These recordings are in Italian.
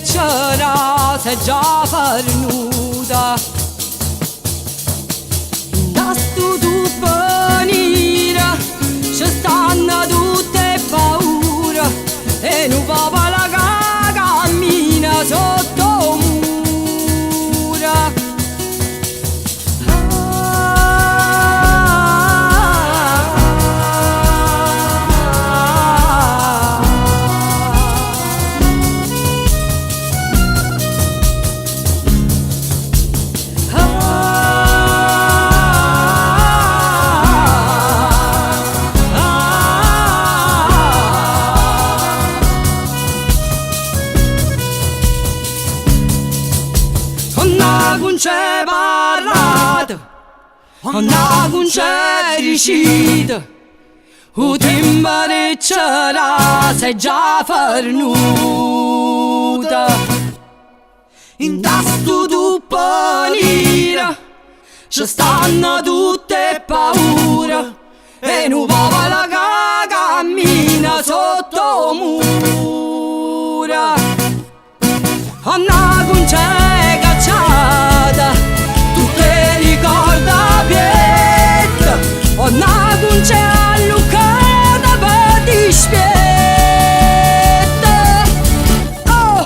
c'era sei già pernuta. Da sto tu venire ci stanno tutte paure e non va la cammina sotto mura. Non c'è parlato, non c'è riuscito, il tempo che c'era sei già pernuta. In tasto tu panira, ci stanno tutte paure e non va la cammina sotto mura. Non c'è cacciata, tu te ricorda pietta, non c'è allucata per dispietta. Oh!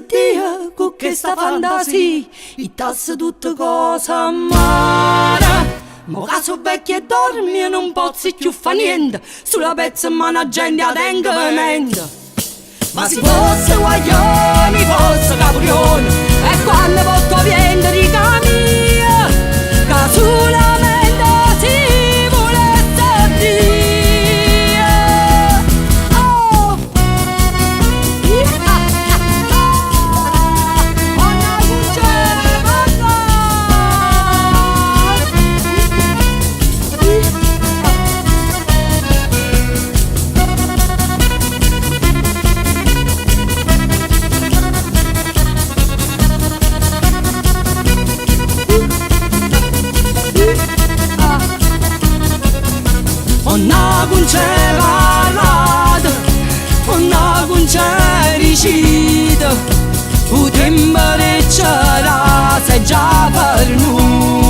Dio, con questa fantasia, i tassi tutte cose amare. Ma caso vecchio e dormi e non posso più fa niente, sulla pezza ma la gente a tenga mente. Ma se fosse guaglioni, fosse caprione, e quando porto viene riga mia, che solamente si volesse dire. Oh! Non c'è parlato, non c'è riuscito, il tempo che c'era sei già pernuto.